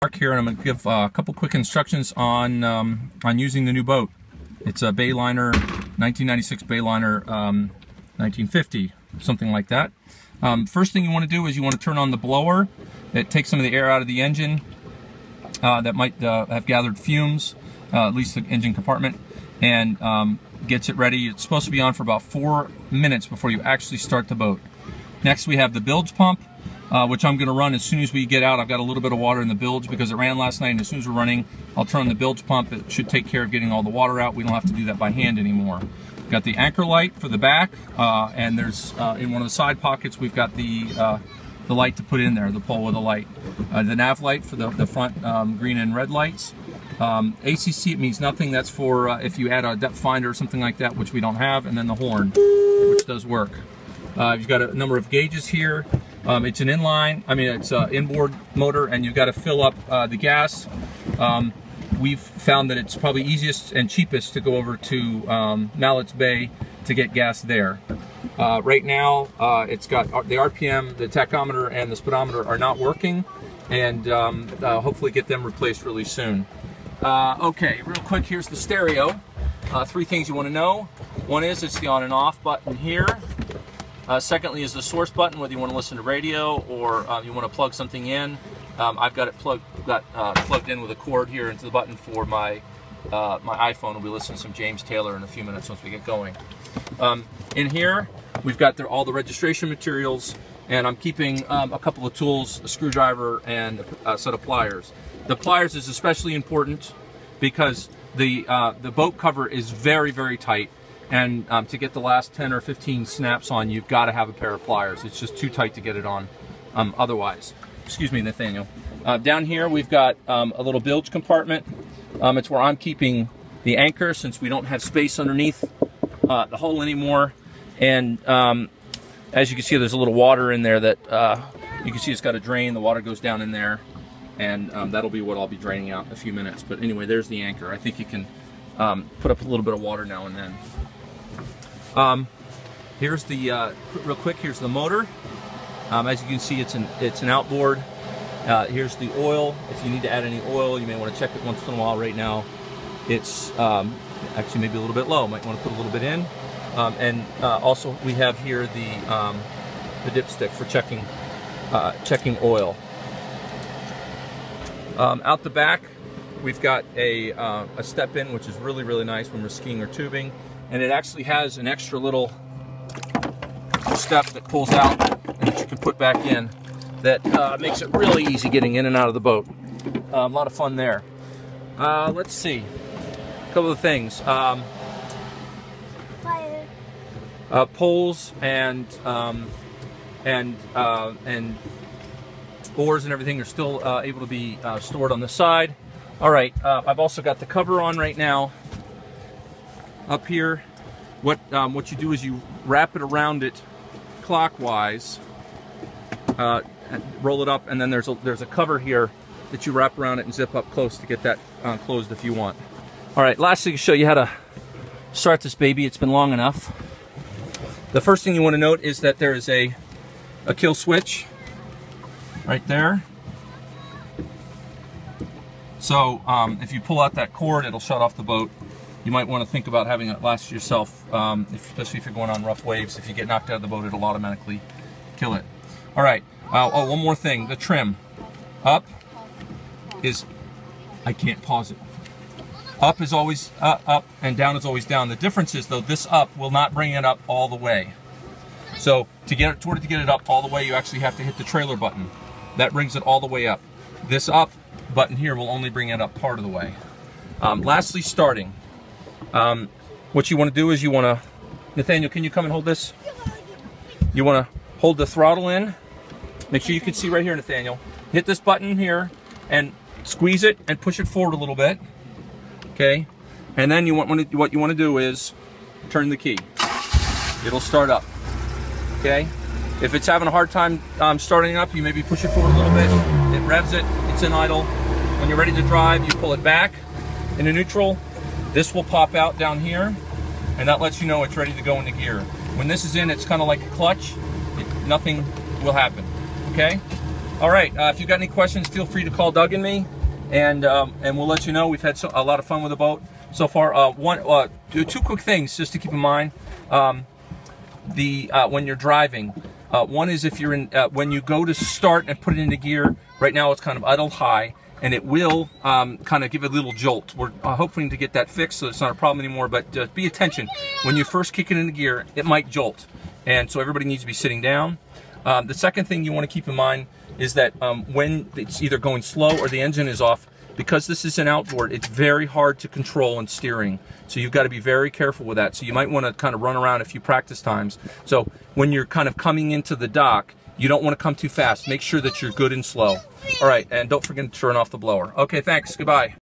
Mark here, and I'm going to give a couple quick instructions on using the new boat. It's a Bayliner, 1996 Bayliner, 1950, something like that. First thing you want to do is you want to turn on the blower. It takes some of the air out of the engine that might have gathered fumes, at least the engine compartment, and gets it ready. It's supposed to be on for about 4 minutes before you actually start the boat. Next we have the bilge pump, which I'm going to run as soon as we get out. I've got a little bit of water in the bilge because it ran last night, and as soon as we're running, I'll turn on the bilge pump. It should take care of getting all the water out. We don't have to do that by hand anymore. Got the anchor light for the back, and there's in one of the side pockets we've got the light to put in there, the pole with the light. The nav light for the front green and red lights. ACC, it means nothing. That's for if you add a depth finder or something like that, which we don't have, and then the horn, which does work. You've got a number of gauges here. It's an it's an inboard motor, and you've got to fill up the gas. We've found that it's probably easiest and cheapest to go over to Mallett's Bay to get gas there. Right now, it's got the RPM, the tachometer, and the speedometer are not working, and hopefully get them replaced really soon. Okay, real quick, here's the stereo. 3 things you want to know. One is it's the on and off button here. Secondly is the source button, whether you want to listen to radio or you want to plug something in. I've got it plugged in with a cord here into the button for my iPhone. We'll be listening to some James Taylor in a few minutes once we get going. In here, we've got all the registration materials, and I'm keeping a couple of tools, a screwdriver and a set of pliers. The pliers is especially important because the boat cover is very, very tight. And to get the last 10 or 15 snaps on, you've got to have a pair of pliers. It's just too tight to get it on otherwise. Excuse me, Nathaniel. Down here, we've got a little bilge compartment. It's where I'm keeping the anchor, since we don't have space underneath the hole anymore. And as you can see, there's a little water in there that you can see it's got a drain. The water goes down in there, and that'll be what I'll be draining out in a few minutes. But anyway, there's the anchor. I think you can put up a little bit of water now and then. Here's the real quick. Here's the motor. As you can see, it's an outboard. Here's the oil. If you need to add any oil, you may want to check it once in a while. Right now, it's actually maybe a little bit low. Might want to put a little bit in. And also, we have here the dipstick for checking oil. Out the back, we've got a step in, which is really, really nice when we're skiing or tubing. And it actually has an extra little step that pulls out and that you can put back in that makes it really easy getting in and out of the boat. A lot of fun there. Let's see. A couple of things. Poles and oars and everything are still able to be stored on the side. All right, I've also got the cover on right now. Up here, what you do is you wrap it around it clockwise, roll it up, and then there's a cover here that you wrap around it and zip up close to get that closed if you want. All right, last thing to show you how to start this baby. It's been long enough. The first thing you want to note is that there is a kill switch right there. So if you pull out that cord, it'll shut off the boat. You might want to think about having it last yourself, especially if you're going on rough waves. If you get knocked out of the boat, it'll automatically kill it. All right. Oh, one more thing. The trim. Up is... I can't pause it. Up is always up, and down is always down. The difference is, though, this up will not bring it up all the way. So in order to get it up all the way, you actually have to hit the trailer button. That brings it all the way up. This up button here will only bring it up part of the way. Lastly, starting. What you want to do is you want to, Nathaniel, can you come and hold this? You want to hold the throttle in. Make sure you can see right here, Nathaniel. Hit this button here and squeeze it and push it forward a little bit. Okay, and then what you want to do is turn the key. It'll start up. Okay, if it's having a hard time starting up, you maybe push it forward a little bit. It revs it. It's in idle. When you're ready to drive, you pull it back into neutral. This will pop out down here, and that lets you know it's ready to go into gear. When this is in, it's kind of like a clutch. Nothing will happen, okay? All right, if you got any questions, feel free to call Doug and me, and we'll let you know. We've had a lot of fun with the boat so far. Two quick things just to keep in mind. When you're driving, one is if you're in when you go to start and put it into gear. Right now it's kind of idle high, and it will kind of give it a little jolt. We're hoping to get that fixed so it's not a problem anymore, but be attention. When you first kick it into gear, it might jolt, and so everybody needs to be sitting down. The second thing you want to keep in mind is that when it's either going slow or the engine is off, because this is an outboard, it's very hard to control in steering. So you've got to be very careful with that. So you might want to kind of run around a few practice times. So when you're kind of coming into the dock, you don't want to come too fast. Make sure that you're good and slow. All right, and don't forget to turn off the blower. Okay, thanks. Goodbye.